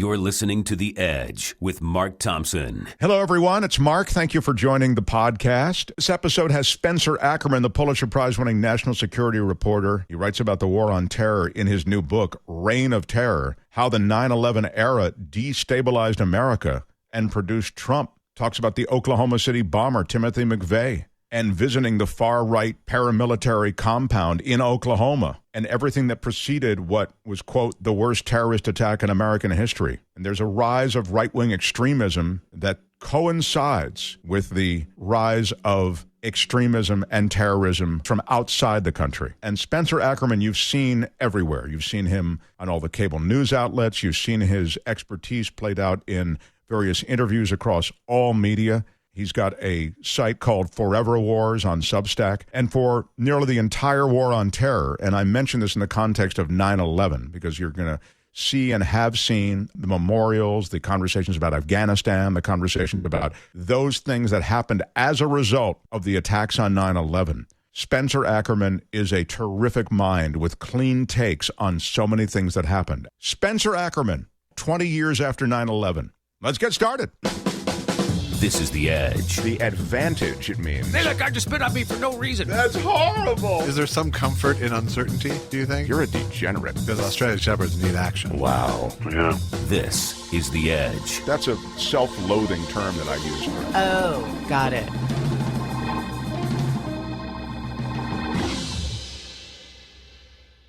You're listening to The Edge with Mark Thompson. Hello, everyone. It's Mark. Thank you for joining the podcast. This episode has Spencer Ackerman, the Pulitzer Prize-winning national security reporter. He writes about the war on terror in his new book, Reign of Terror, How the 9/11 Era Destabilized America and Produced Trump. Talks about the Oklahoma City bomber, Timothy McVeigh, and visiting the far-right paramilitary compound in Oklahoma and everything that preceded what was, quote, the worst terrorist attack in American history. And there's a rise of right-wing extremism that coincides with the rise of extremism and terrorism from outside the country. And Spencer Ackerman, you've seen everywhere. You've seen him on all the cable news outlets. You've seen his expertise played out in various interviews across all media. He's got a site called Forever Wars on Substack. And for nearly the entire war on terror, and I mention this in the context of 9/11, because you're going to see and have seen the memorials, the conversations about Afghanistan, the conversations about those things that happened as a result of the attacks on 9/11. Spencer Ackerman is a terrific mind with clean takes on so many things that happened. Spencer Ackerman, 20 years after 9/11. Let's get started. This is The Edge. The advantage it means. Hey, that guy just spit on me for no reason. That's horrible. Is there some comfort in uncertainty, do you think? You're a degenerate. Because Australian Shepherds need action. Wow. Yeah. This is The Edge. That's a self-loathing term that I use. Oh, got it.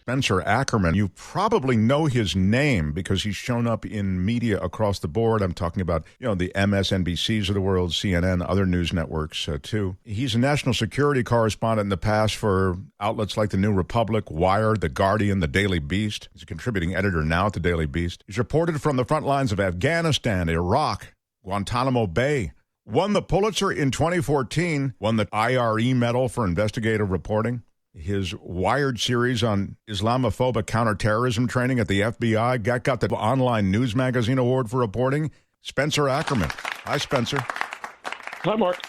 Spencer Ackerman, you probably know his name because he's shown up in media across the board. I'm talking about, the MSNBCs of the world, CNN, other news networks, too. He's a national security correspondent in the past for outlets like The New Republic, Wired, The Guardian, The Daily Beast. He's a contributing editor now at The Daily Beast. He's reported from the front lines of Afghanistan, Iraq, Guantanamo Bay. Won the Pulitzer in 2014, won the IRE Medal for investigative reporting. His Wired series on Islamophobic counterterrorism training at the FBI got the Online News Magazine Award for reporting. Spencer Ackerman. Hi, Spencer. Hi, Mark.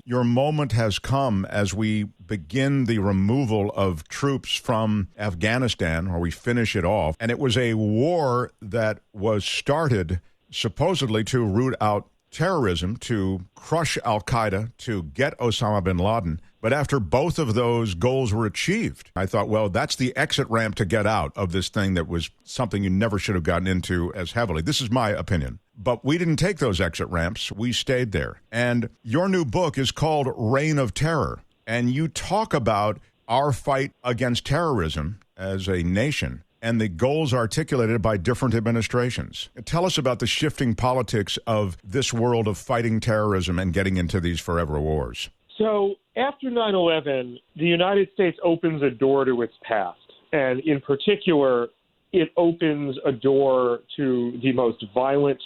Your moment has come as we begin the removal of troops from Afghanistan, or we finish it off. And it was a war that was started supposedly to root out terrorism, to crush al-Qaeda, to get Osama bin Laden. But after both of those goals were achieved, I thought, well, that's the exit ramp to get out of this thing that was something you never should have gotten into as heavily. This is my opinion. But we didn't take those exit ramps. We stayed there. And your new book is called Reign of Terror. And you talk about our fight against terrorism as a nation and the goals articulated by different administrations. Tell us about the shifting politics of this world of fighting terrorism and getting into these forever wars. So after 9/11, the United States opens a door to its past. And in particular, it opens a door to the most violent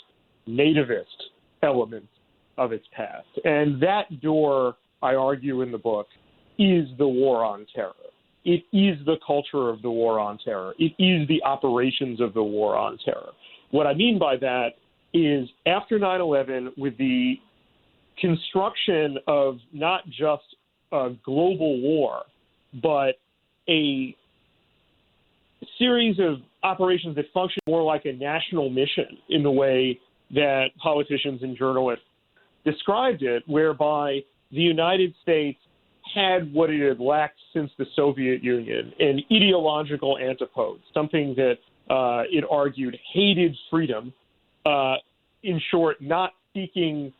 nativist elements of its past. And that door, I argue in the book, is the war on terror. It is the culture of the war on terror. It is the operations of the war on terror. What I mean by that is after 9/11, with the construction of not just a global war, but a series of operations that function more like a national mission in the way that politicians and journalists described it, whereby the United States had what it had lacked since the Soviet Union, an ideological antipode, something that it argued hated freedom, in short, not seeking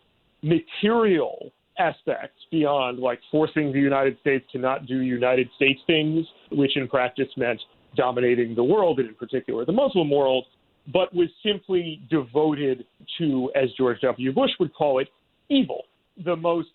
material aspects beyond like forcing the United States to not do United States things, which in practice meant dominating the world, and in particular the Muslim world, but was simply devoted to, as George W. Bush would call it, evil. The most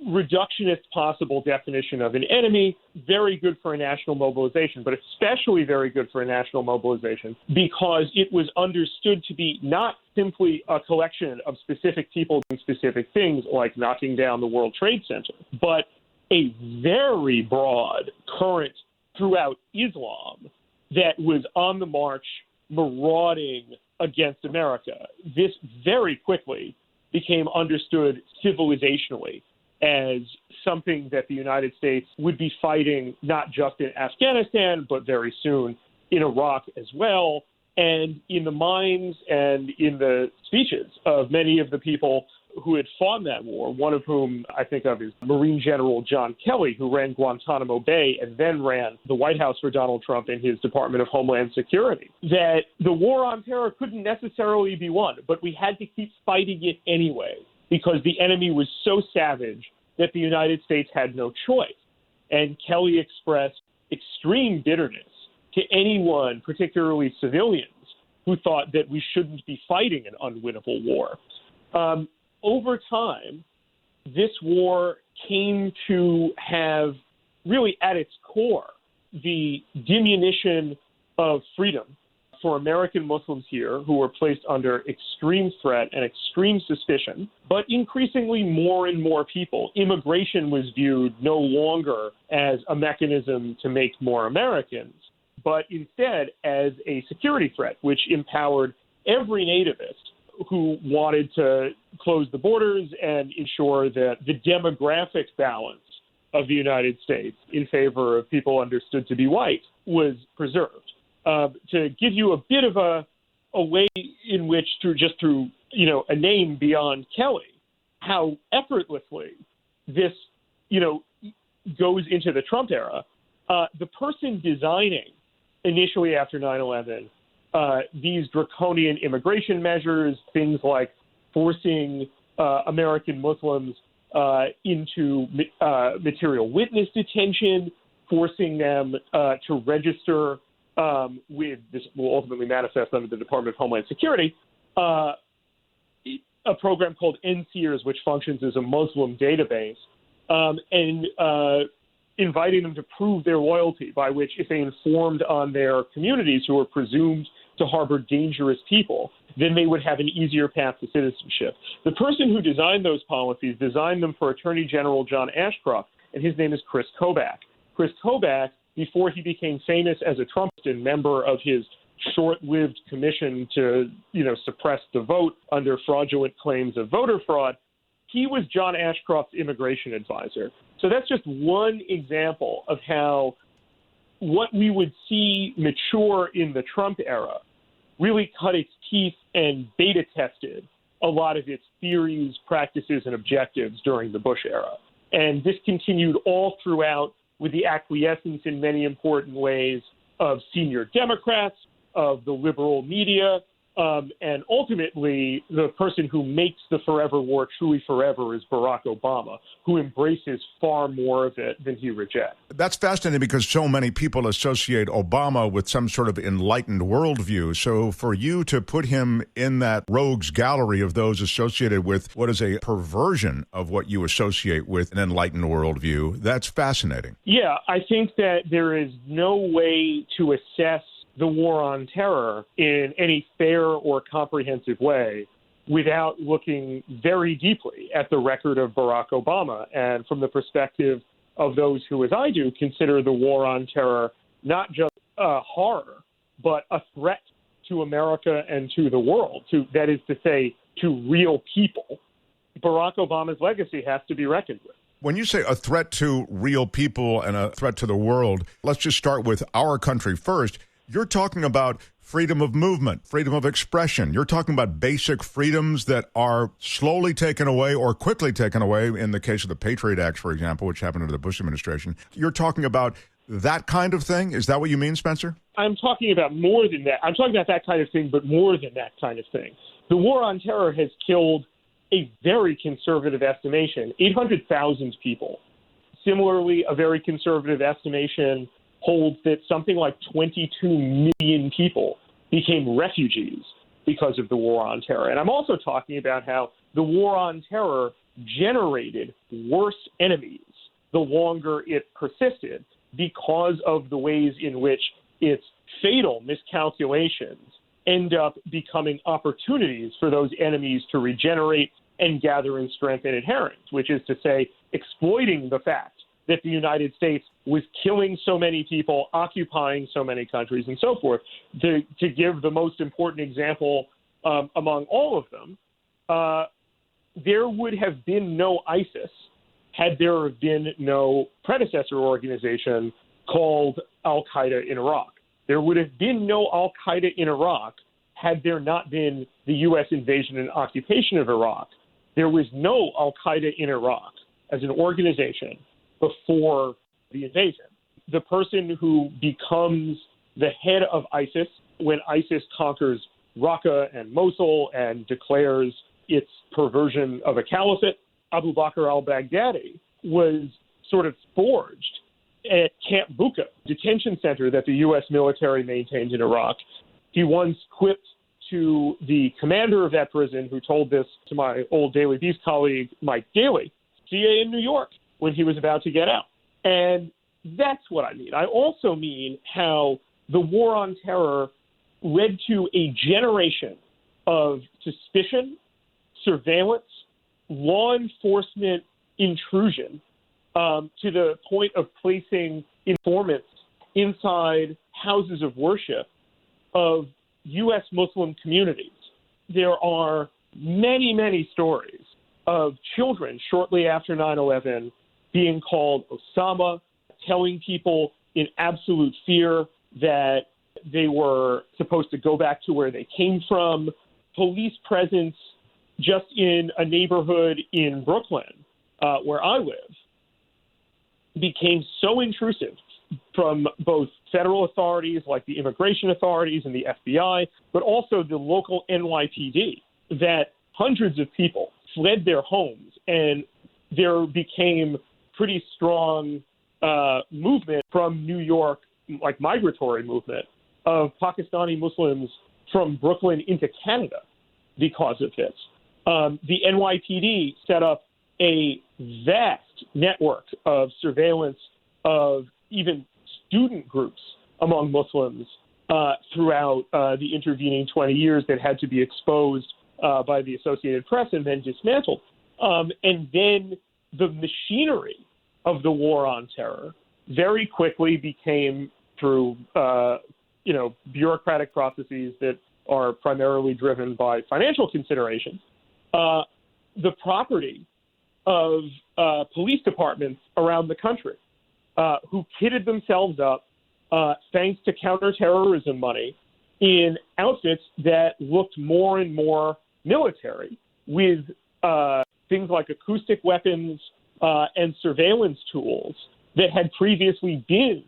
reductionist possible definition of an enemy, very good for a national mobilization, but especially very good for a national mobilization because it was understood to be not simply a collection of specific people doing specific things like knocking down the World Trade Center, but a very broad current throughout Islam that was on the march, marauding against America. This very quickly became understood civilizationally as something that the United States would be fighting not just in Afghanistan, but very soon in Iraq as well, And in the minds and in the speeches of many of the people who had fought in that war, one of whom I think of is Marine General John Kelly, who ran Guantanamo Bay and then ran the White House for Donald Trump in his Department of Homeland Security, that the war on terror couldn't necessarily be won, but we had to keep fighting it anyway because the enemy was so savage that the United States had no choice. And Kelly expressed extreme bitterness to anyone, particularly civilians, who thought that we shouldn't be fighting an unwinnable war. Over time, this war came to have really at its core the diminution of freedom for American Muslims here who were placed under extreme threat and extreme suspicion, but increasingly more and more people. Immigration was viewed no longer as a mechanism to make more Americans, but instead as a security threat, which empowered every nativist who wanted to close the borders and ensure that the demographic balance of the United States in favor of people understood to be white was preserved. To give you a bit of a way in which through a name beyond Kelly, how effortlessly this, goes into the Trump era, the person designing initially after 9/11 these draconian immigration measures, things like forcing American Muslims into material witness detention, forcing them to register with this will ultimately manifest under the Department of Homeland Security, a program called NSEERS, which functions as a Muslim database, and inviting them to prove their loyalty, by which if they informed on their communities who were presumed to harbor dangerous people, then they would have an easier path to citizenship. The person who designed those policies designed them for Attorney General John Ashcroft, and his name is Chris Kobach. Chris Kobach, before he became famous as a Trumpist member of his short-lived commission to, suppress the vote under fraudulent claims of voter fraud, he was John Ashcroft's immigration advisor. So that's just one example of how what we would see mature in the Trump era really cut its teeth and beta tested a lot of its theories, practices, and objectives during the Bush era. And this continued all throughout with the acquiescence in many important ways of senior Democrats, of the liberal media, and ultimately the person who makes the forever war truly forever is Barack Obama, who embraces far more of it than he rejects. That's fascinating because so many people associate Obama with some sort of enlightened worldview. So for you to put him in that rogues gallery of those associated with what is a perversion of what you associate with an enlightened worldview, that's fascinating. Yeah, I think that there is no way to assess the war on terror in any fair or comprehensive way without looking very deeply at the record of Barack Obama. And from the perspective of those who, as I do, consider the war on terror not just a horror, but a threat to America and to the world, that is to say, to real people, Barack Obama's legacy has to be reckoned with. When you say a threat to real people and a threat to the world, let's just start with our country first. You're talking about freedom of movement, freedom of expression. You're talking about basic freedoms that are slowly taken away or quickly taken away in the case of the Patriot Act, for example, which happened under the Bush administration. You're talking about that kind of thing? Is that what you mean, Spencer? I'm talking about more than that. I'm talking about that kind of thing, but more than that kind of thing. The war on terror has killed a very conservative estimation, 800,000 people. Similarly, a very conservative estimation holds that something like 22 million people became refugees because of the war on terror. And I'm also talking about how the war on terror generated worse enemies the longer it persisted because of the ways in which its fatal miscalculations end up becoming opportunities for those enemies to regenerate and gather in strength and adherence, which is to say, exploiting the fact that the United States was killing so many people, occupying so many countries, and so forth. To give the most important example among all of them, there would have been no ISIS had there been no predecessor organization called Al-Qaeda in Iraq. There would have been no al-Qaeda in Iraq had there not been the U.S. invasion and occupation of Iraq. There was no al-Qaeda in Iraq as an organization before the invasion. The person who becomes the head of ISIS when ISIS conquers Raqqa and Mosul and declares its perversion of a caliphate, Abu Bakr al-Baghdadi, was sort of forged at Camp Bucca, detention center that the U.S. military maintained in Iraq. He once quipped to the commander of that prison, who told this to my old Daily Beast colleague, Mike Daly, CA in New York, when he was about to get out. And that's what I mean. I also mean how the war on terror led to a generation of suspicion, surveillance, law enforcement intrusion, to the point of placing informants inside houses of worship of U.S. Muslim communities. There are many, many stories of children shortly after 9/11 being called Osama, telling people in absolute fear that they were supposed to go back to where they came from. Police presence just in a neighborhood in Brooklyn, where I live, became so intrusive from both federal authorities like the immigration authorities and the FBI, but also the local NYPD, that hundreds of people fled their homes, and there became pretty strong movement from New York, like migratory movement, of Pakistani Muslims from Brooklyn into Canada because of this. The NYPD set up a vast network of surveillance of even student groups among Muslims throughout the intervening 20 years that had to be exposed by the Associated Press and then dismantled. And then the machinery of the war on terror very quickly became, through bureaucratic processes that are primarily driven by financial considerations, the property of police departments around the country who kitted themselves up thanks to counterterrorism money in outfits that looked more and more military, with things like acoustic weapons and surveillance tools that had previously been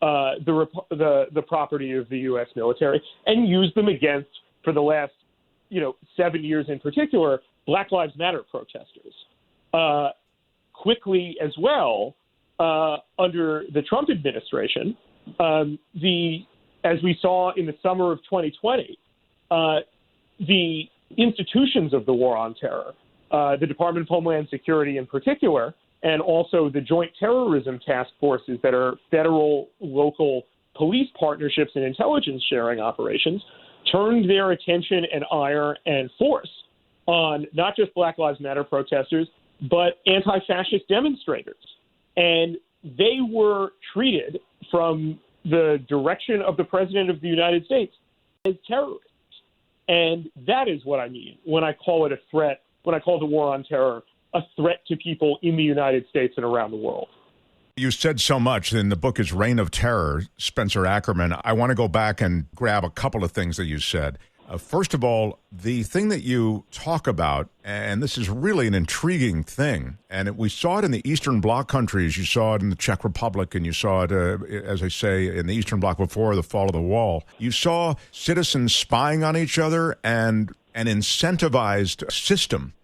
the property of the U.S. military, and used them against, for the last 7 years in particular, Black Lives Matter protesters. Quickly as well, under the Trump administration, as we saw in the summer of 2020, the institutions of the war on terror, the Department of Homeland Security in particular, and also the joint terrorism task forces that are federal, local police partnerships and intelligence sharing operations, turned their attention and ire and force on not just Black Lives Matter protesters, but anti-fascist demonstrators. And they were treated from the direction of the President of the United States as terrorists. And that is what I mean when I call it a threat, when I call the war on terror a threat to people in the United States and around the world. You said so much, and the book is Reign of Terror, Spencer Ackerman. I want to go back and grab a couple of things that you said. First of all, the thing that you talk about, and this is really an intriguing thing, and we saw it in the Eastern Bloc countries. You saw it in the Czech Republic, and you saw it, as I say, in the Eastern Bloc before the fall of the wall. You saw citizens spying on each other, and an incentivized system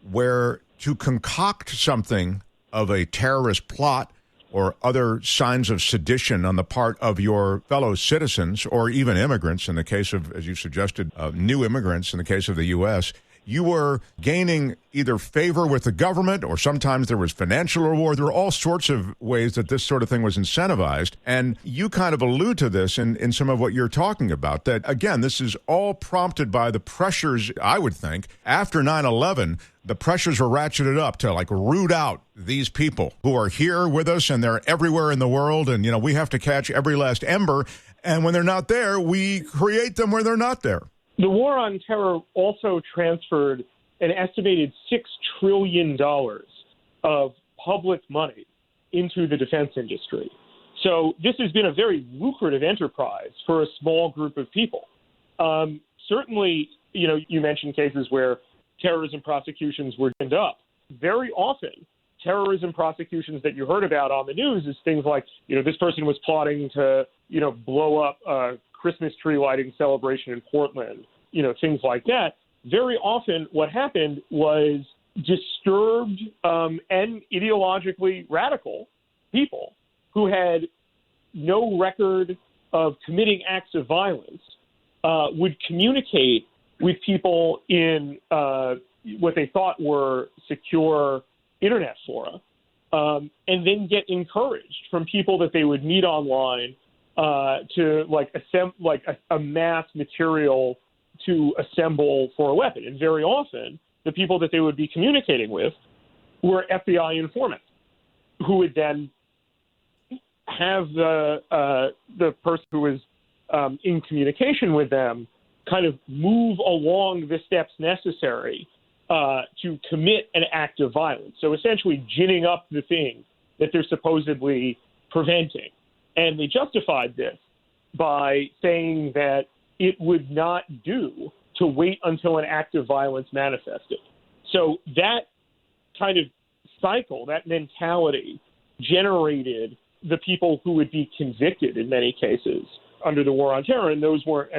where to concoct something of a terrorist plot or other signs of sedition on the part of your fellow citizens, or even immigrants, in the case of, as you suggested, new immigrants in the case of the U.S., you were gaining either favor with the government, or sometimes there was financial reward. There were all sorts of ways that this sort of thing was incentivized. And you kind of allude to this in some of what you're talking about, that, again, this is all prompted by the pressures, I would think, after 9/11, the pressures were ratcheted up to root out these people who are here with us, and they're everywhere in the world. And, we have to catch every last ember. And when they're not there, we create them where they're not there. The war on terror also transferred an estimated $6 trillion of public money into the defense industry. So this has been a very lucrative enterprise for a small group of people. Certainly, you mentioned cases where terrorism prosecutions were ginned up. Very often, terrorism prosecutions that you heard about on the news is things like, this person was plotting to, blow up a Christmas tree lighting celebration in Portland, things like that. Very often what happened was disturbed and ideologically radical people who had no record of committing acts of violence would communicate with people in what they thought were secure internet fora, and then get encouraged from people that they would meet online to amass material to assemble for a weapon. And very often, the people that they would be communicating with were FBI informants who would then have the person who was in communication with them kind of move along the steps necessary to commit an act of violence. So essentially ginning up the thing that they're supposedly preventing. And they justified this by saying that it would not do to wait until an act of violence manifested. So that kind of cycle, that mentality, generated the people who would be convicted in many cases under the war on terror. And those weren't,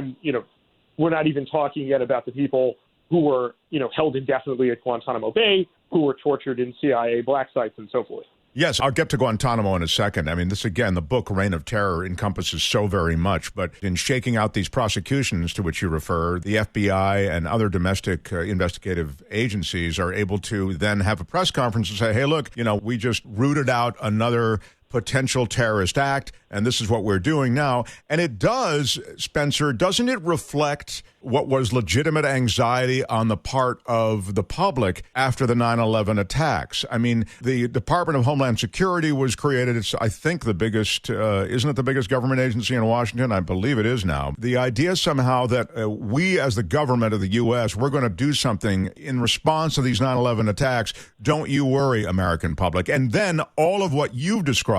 we're not even talking yet about the people who were, held indefinitely at Guantanamo Bay, who were tortured in CIA black sites and so forth. Yes, I'll get to Guantanamo in a second. I mean, this, again, the book Reign of Terror encompasses so very much. But in shaking out these prosecutions to which you refer, the FBI and other domestic investigative agencies are able to then have a press conference and say, hey, look, we just rooted out another potential terrorist act, and this is what we're doing now. And it does, Spencer, doesn't it reflect what was legitimate anxiety on the part of the public after the 9/11 attacks? I mean, the Department of Homeland Security was created. It's, I think, the biggest, isn't it the biggest government agency in Washington? I believe it is now. The idea somehow that we as the government of the U.S., we're going to do something in response to these 9/11 attacks. Don't you worry, American public. And then all of what you've described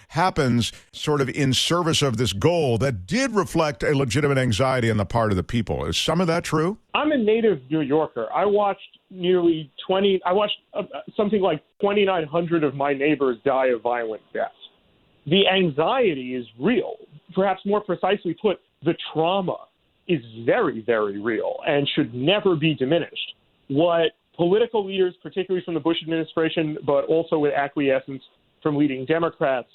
happens sort of in service of this goal that did reflect a legitimate anxiety on the part of the people. Is some of that true? I'm a native New Yorker. I watched something like 2,900 of my neighbors die of violent deaths. The anxiety is real. Perhaps more precisely put, the trauma is very, very real and should never be diminished. What political leaders, particularly from the Bush administration, but also with acquiescence from leading Democrats,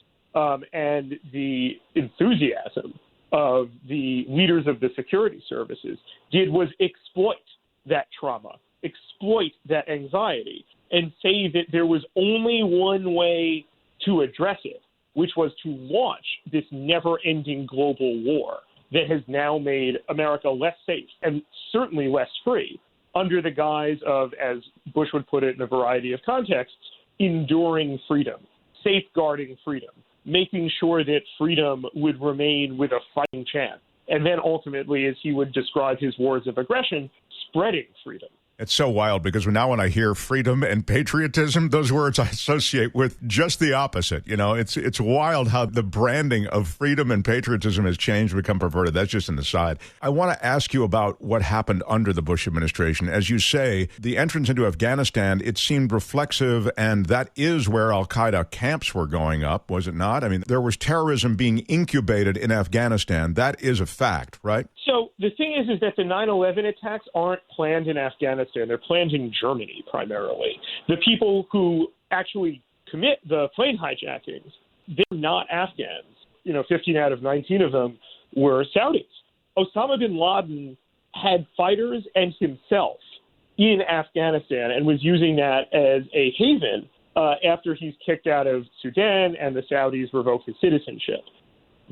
and the enthusiasm of the leaders of the security services did was exploit that trauma, exploit that anxiety, and say that there was only one way to address it, which was to launch this never-ending global war that has now made America less safe and certainly less free under the guise of, as Bush would put it in a variety of contexts, enduring freedom, safeguarding freedom, making sure that freedom would remain with a fighting chance. And then ultimately, as he would describe his wars of aggression, spreading freedom. It's so wild because now when I hear freedom and patriotism, those words I associate with just the opposite. It's wild how the branding of freedom and patriotism has changed, become perverted. That's just an aside. I want to ask you about what happened under the Bush administration. As you say, the entrance into Afghanistan, it seemed reflexive, and that is where al-Qaeda camps were going up, was it not? I mean, there was terrorism being incubated in Afghanistan. That is a fact, right? So the thing is that the 9/11 attacks aren't planned in Afghanistan. They're planned in Germany primarily. The people who actually commit the plane hijackings, they're not Afghans. 15 out of 19 of them were Saudis. Osama bin Laden had fighters and himself in Afghanistan and was using that as a haven after he's kicked out of Sudan and the Saudis revoked his citizenship.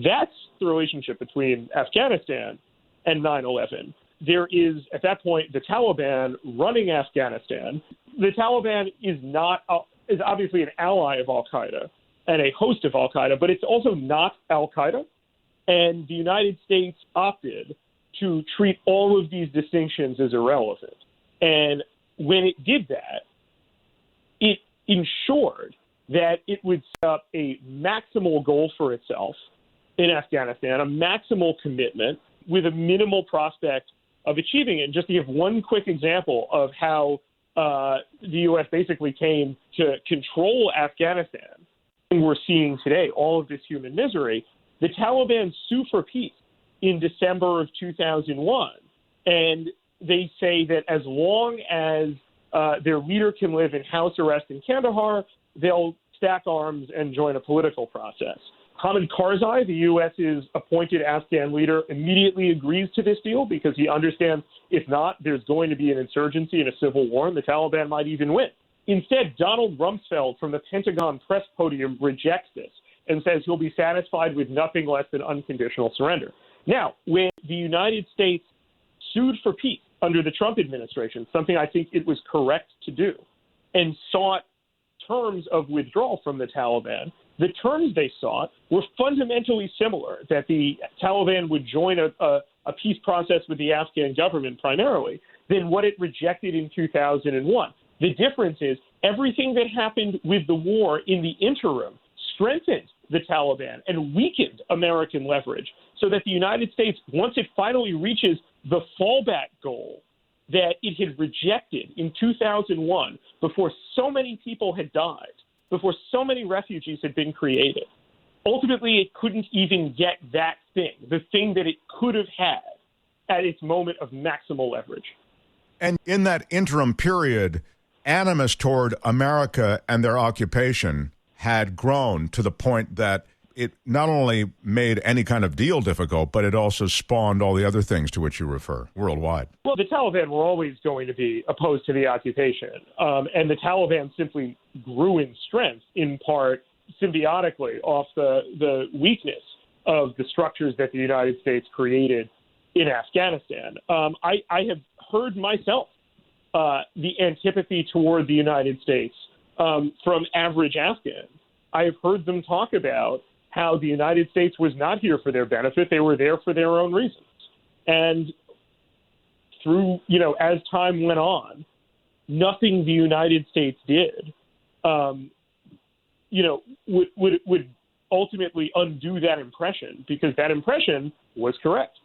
That's the relationship between Afghanistan and 9/11. There is, at that point, the Taliban running Afghanistan. The Taliban is obviously an ally of al-Qaeda and a host of al-Qaeda, but it's also not al-Qaeda. And the United States opted to treat all of these distinctions as irrelevant. And when it did that, it ensured that it would set up a maximal goal for itself in Afghanistan, a maximal commitment with a minimal prospect of achieving it. And just to give one quick example of how the U.S. basically came to control Afghanistan, and we're seeing today all of this human misery, the Taliban sue for peace in December of 2001. And they say that as long as their leader can live in house arrest in Kandahar, they'll stack arms and join a political process. Hamid Karzai, the U.S.'s appointed Afghan leader, immediately agrees to this deal because he understands if not, there's going to be an insurgency and a civil war, and the Taliban might even win. Instead, Donald Rumsfeld from the Pentagon press podium rejects this and says he'll be satisfied with nothing less than unconditional surrender. Now, when the United States sued for peace under the Trump administration, something I think it was correct to do, and sought terms of withdrawal from the Taliban, the terms they sought were fundamentally similar, that the Taliban would join a peace process with the Afghan government primarily, than what it rejected in 2001. The difference is everything that happened with the war in the interim strengthened the Taliban and weakened American leverage so that the United States, once it finally reaches the fallback goal that it had rejected in 2001, before so many people had died, before so many refugees had been created, ultimately it couldn't even get that thing, the thing that it could have had at its moment of maximal leverage. And in that interim period, animus toward America and their occupation had grown to the point that it not only made any kind of deal difficult, but it also spawned all the other things to which you refer worldwide. Well, the Taliban were always going to be opposed to the occupation, and the Taliban simply grew in strength, in part symbiotically, off the weakness of the structures that the United States created in Afghanistan. I have heard myself the antipathy toward the United States from average Afghans. I have heard them talk about how the United States was not here for their benefit. They were there for their own reasons. And through, as time went on, nothing the United States did, would ultimately undo that impression, because that impression was correct.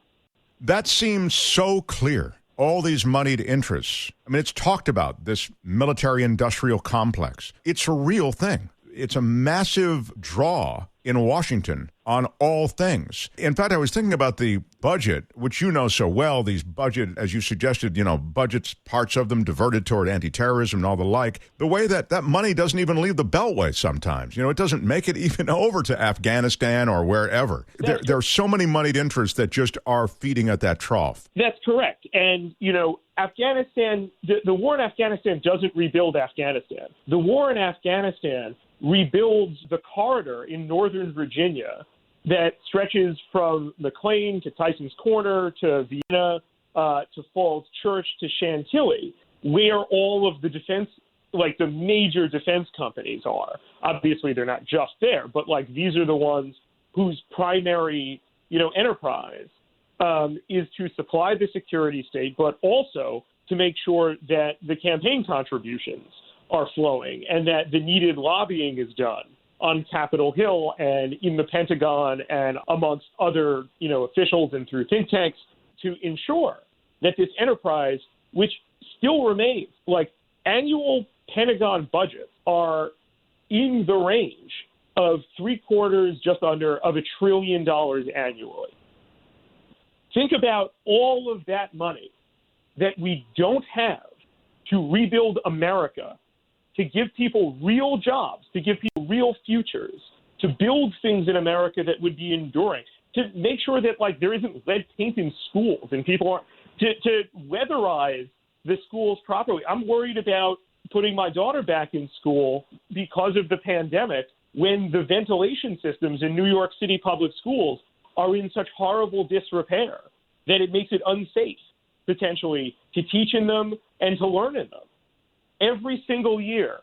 That seems so clear. All these moneyed interests. I mean, it's talked about, this military-industrial complex. It's a real thing. It's a massive draw in Washington on all things. In fact, I was thinking about the budget, which you know so well, these budget, as you suggested, budgets, parts of them diverted toward anti-terrorism and all the like. The way that money doesn't even leave the Beltway sometimes. It doesn't make it even over to Afghanistan or wherever. There are so many moneyed interests that just are feeding at that trough. That's correct. And, Afghanistan, the war in Afghanistan doesn't rebuild Afghanistan. The war in Afghanistan rebuilds the corridor in northern Virginia that stretches from McLean to Tyson's Corner to Vienna to Falls Church to Chantilly, where all of the defense, like the major defense companies are. Obviously, they're not just there, but these are the ones whose primary, enterprise is to supply the security state, but also to make sure that the campaign contributions are flowing and that the needed lobbying is done on Capitol Hill and in the Pentagon and amongst other, officials and through think tanks to ensure that this enterprise, which still remains, annual Pentagon budgets are in the range of just under $1 trillion annually. Think about all of that money that we don't have to rebuild America, to give people real jobs, to give people real futures, to build things in America that would be enduring, to make sure that there isn't lead paint in schools and people aren't, to weatherize the schools properly. I'm worried about putting my daughter back in school because of the pandemic when the ventilation systems in New York City public schools are in such horrible disrepair that it makes it unsafe, potentially, to teach in them and to learn in them. Every single year,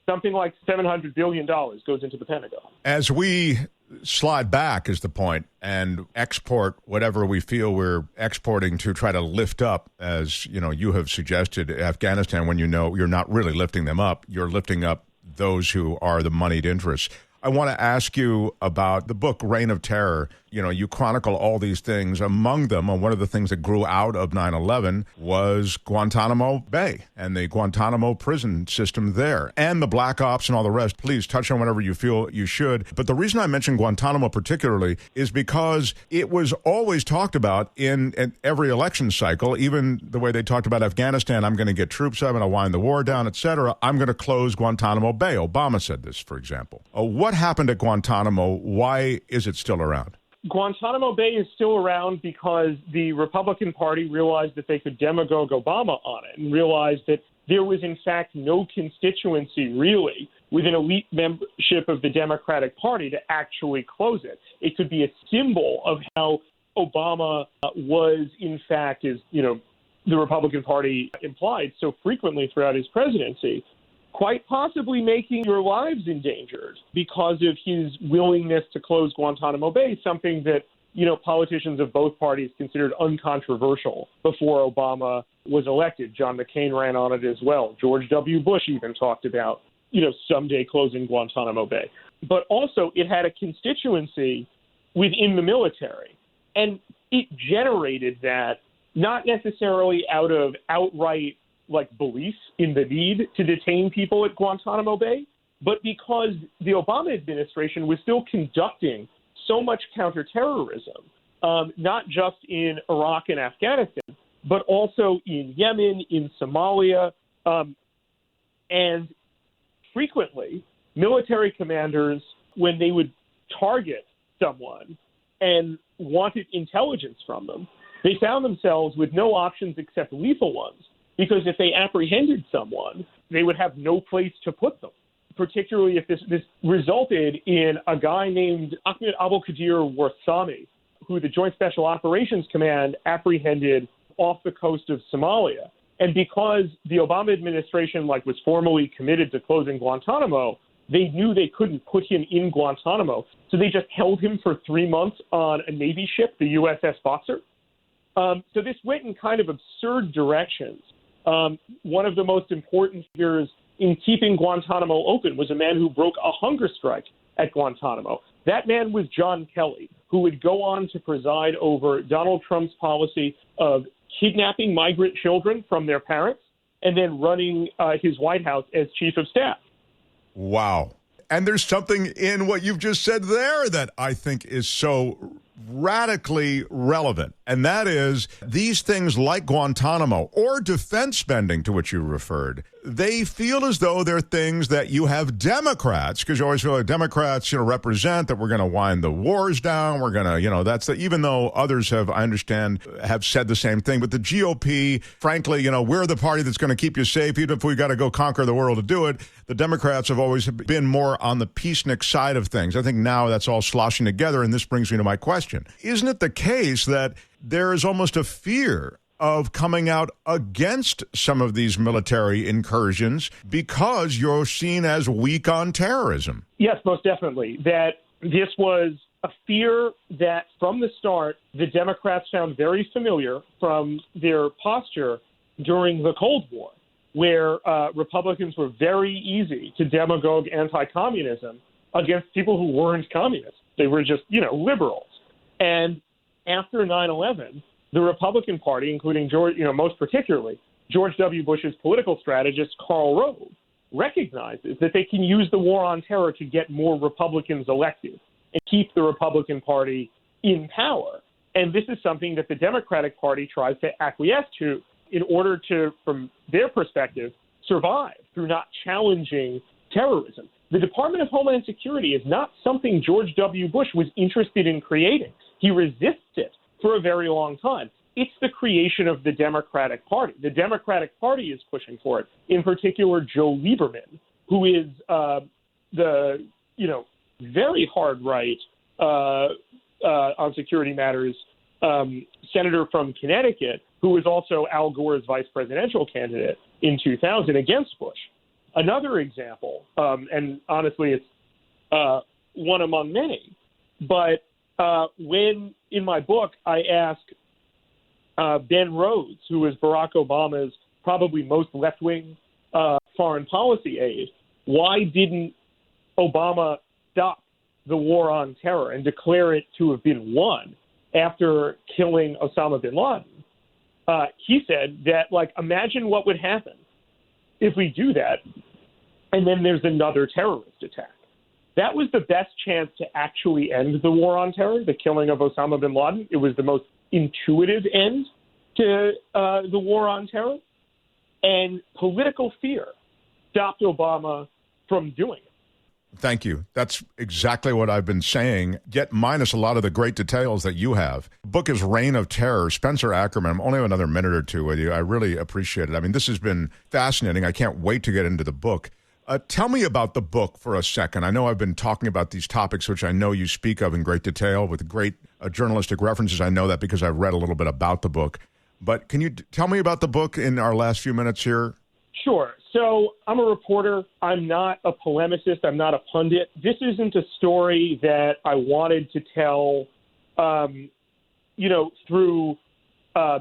something like $700 billion goes into the Pentagon. As we slide back, is the point, and export whatever we feel we're exporting to try to lift up, as you have suggested, Afghanistan, when you're not really lifting them up, you're lifting up those who are the moneyed interests. I want to ask you about the book, Reign of Terror. You know, you chronicle all these things. Among them, and one of the things that grew out of 9/11 was Guantanamo Bay and the Guantanamo prison system there and the black ops and all the rest. Please touch on whatever you feel you should. But the reason I mention Guantanamo particularly is because it was always talked about in every election cycle, even the way they talked about Afghanistan. I'm going to get troops up, I'm going to wind the war down, etc. I'm going to close Guantanamo Bay. Obama said this, for example. What happened at Guantanamo? Why is it still around? Guantanamo Bay is still around because the Republican Party realized that they could demagogue Obama on it and realized that there was, in fact, no constituency really within elite membership of the Democratic Party to actually close it. It could be a symbol of how Obama was, in fact, as the Republican Party implied so frequently throughout his presidency, quite possibly making your lives endangered because of his willingness to close Guantanamo Bay, something that, politicians of both parties considered uncontroversial before Obama was elected. John McCain ran on it as well. George W. Bush even talked about, someday closing Guantanamo Bay. But also it had a constituency within the military. And it generated that not necessarily out of outright belief in the need to detain people at Guantanamo Bay, but because the Obama administration was still conducting so much counterterrorism, not just in Iraq and Afghanistan, but also in Yemen, in Somalia, and frequently military commanders, when they would target someone and wanted intelligence from them, they found themselves with no options except lethal ones. Because if they apprehended someone, they would have no place to put them, particularly if this resulted in a guy named Ahmed Abdelkader Warsame, who the Joint Special Operations Command apprehended off the coast of Somalia. And because the Obama administration was formally committed to closing Guantanamo, they knew they couldn't put him in Guantanamo. So they just held him for 3 months on a Navy ship, the USS Boxer. So this went in kind of absurd directions. One of the most important figures in keeping Guantanamo open was a man who broke a hunger strike at Guantanamo. That man was John Kelly, who would go on to preside over Donald Trump's policy of kidnapping migrant children from their parents and then running his White House as chief of staff. Wow. And there's something in what you've just said there that I think is so radically relevant, and that is these things like Guantanamo or defense spending to which you referred, they feel as though they're things that you have Democrats, because you always feel like Democrats, represent that we're going to wind the wars down. We're going to, that's even though others have, I understand, have said the same thing. But the GOP, frankly, we're the party that's going to keep you safe, even if we got to go conquer the world to do it. The Democrats have always been more on the peacenik side of things. I think now that's all sloshing together, and this brings me to my question. Isn't it the case that there is almost a fear of coming out against some of these military incursions because you're seen as weak on terrorism? Yes, most definitely. That this was a fear that from the start, the Democrats found very familiar from their posture during the Cold War, where Republicans were very easy to demagogue anti-communism against people who weren't communists. They were just, liberals. And after 9/11, the Republican Party, including most particularly George W. Bush's political strategist, Karl Rove, recognizes that they can use the war on terror to get more Republicans elected and keep the Republican Party in power. And this is something that the Democratic Party tries to acquiesce to in order to, from their perspective, survive through not challenging terrorism. The Department of Homeland Security is not something George W. Bush was interested in creating. He resists it for a very long time. It's the creation of the Democratic Party. The Democratic Party is pushing for it. In particular, Joe Lieberman, who is the very hard right on security matters senator from Connecticut, who was also Al Gore's vice presidential candidate in 2000 against Bush. Another example, and honestly, it's one among many, but when in my book I ask Ben Rhodes, who is Barack Obama's probably most left-wing foreign policy aide, why didn't Obama stop the war on terror and declare it to have been won after killing Osama bin Laden? He said that, imagine what would happen if we do that, and then there's another terrorist attack. That was the best chance to actually end the war on terror, the killing of Osama bin Laden. It was the most intuitive end to the war on terror. And political fear stopped Obama from doing it. Thank you. That's exactly what I've been saying, yet minus a lot of the great details that you have. The book is Reign of Terror. Spencer Ackerman, I'm only have another minute or two with you. I really appreciate it. I mean, this has been fascinating. I can't wait to get into the book. Tell me about the book for a second. I know I've been talking about these topics, which I know you speak of in great detail with great journalistic references. I know that because I've read a little bit about the book. But can you tell me about the book in our last few minutes here? Sure. So I'm a reporter. I'm not a polemicist. I'm not a pundit. This isn't a story that I wanted to tell, through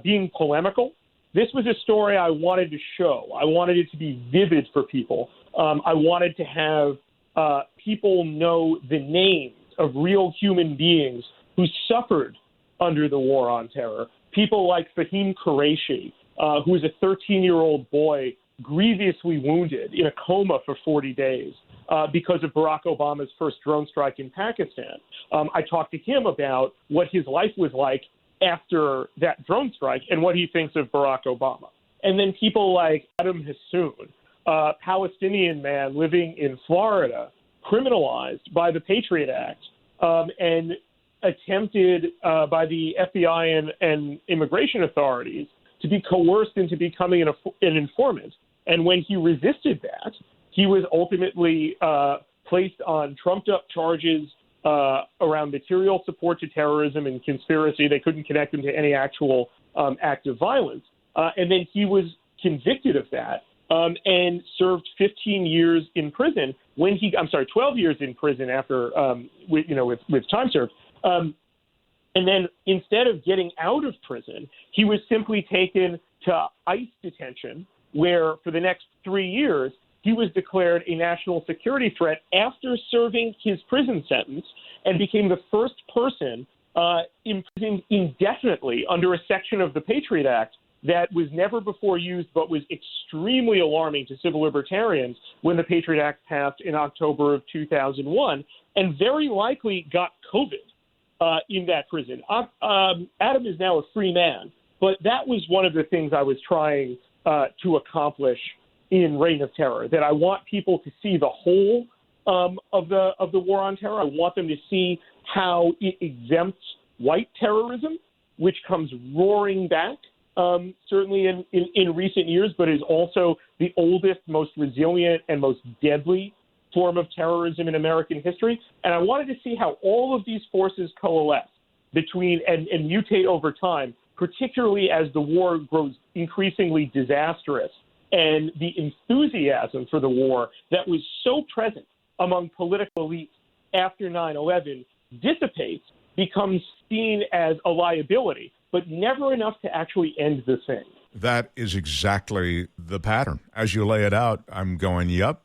being polemical. This was a story I wanted to show. I wanted it to be vivid for people. I wanted to have people know the names of real human beings who suffered under the war on terror. People like Fahim Qureshi, who was a 13-year-old boy grievously wounded in a coma for 40 days because of Barack Obama's first drone strike in Pakistan. I talked to him about what his life was like after that drone strike and what he thinks of Barack Obama. And then people like Adam Hassoun, a Palestinian man living in Florida, criminalized by the Patriot Act and attempted by the FBI and immigration authorities to be coerced into becoming an informant. And when he resisted that, he was ultimately placed on trumped-up charges around material support to terrorism and conspiracy. They couldn't connect him to any actual act of violence. And then he was convicted of that and served 15 years in prison 12 years in prison after, with time served. And then instead of getting out of prison, he was simply taken to ICE detention, where for the next 3 years, he was declared a national security threat after serving his prison sentence and became the first person imprisoned indefinitely under a section of the Patriot Act that was never before used but was extremely alarming to civil libertarians when the Patriot Act passed in October of 2001 and very likely got COVID in that prison. Adam is now a free man, but that was one of the things I was trying to accomplish in Reign of Terror, that I want people to see the whole of the war on terror. I want them to see how it exempts white terrorism, which comes roaring back, certainly in recent years, but is also the oldest, most resilient, and most deadly form of terrorism in American history. And I wanted to see how all of these forces coalesce between and mutate over time, particularly as the war grows increasingly disastrous and the enthusiasm for the war that was so present among political elites after 9/11 dissipates, becomes seen as a liability, but never enough to actually end the thing. That is exactly the pattern. As you lay it out, I'm going, yep,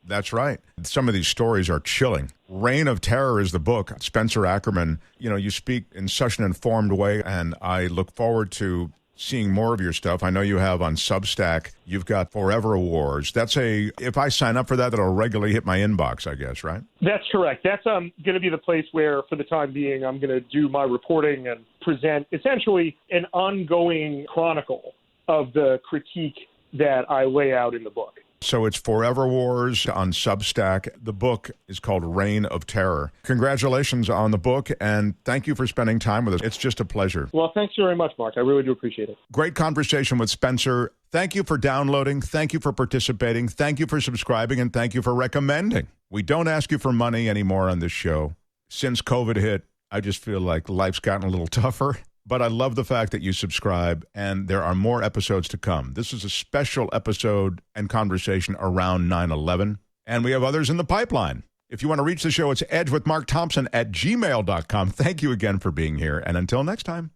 that's right. Some of these stories are chilling. Reign of Terror is the book. Spencer Ackerman, you speak in such an informed way, and I look forward to seeing more of your stuff. I know you have on Substack, you've got Forever Awards. If I sign up for that, that'll regularly hit my inbox, I guess, right? That's correct. That's going to be the place where, for the time being, I'm going to do my reporting and present essentially an ongoing chronicle of the critique that I lay out in the book. So it's Forever Wars on Substack. The book is called Reign of Terror. Congratulations on the book, and thank you for spending time with us. It's just a pleasure. Well, thanks very much, Mark. I really do appreciate it. Great conversation with Spencer. Thank you for downloading. Thank you for participating. Thank you for subscribing, and thank you for recommending. We don't ask you for money anymore on this show. Since COVID hit, I just feel like life's gotten a little tougher. But I love the fact that you subscribe, and there are more episodes to come. This is a special episode and conversation around 9/11, and we have others in the pipeline. If you want to reach the show, it's edgewithmarkthompson@gmail.com. Thank you again for being here, and until next time,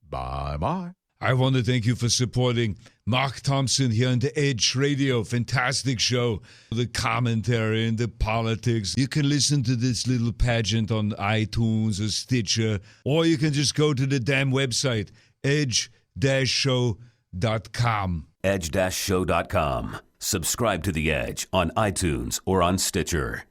bye-bye. I want to thank you for supporting Mark Thompson here on the Edge Radio. Fantastic show. The commentary and the politics. You can listen to this little pageant on iTunes or Stitcher, or you can just go to the damn website, edge-show.com. edge-show.com. Subscribe to The Edge on iTunes or on Stitcher.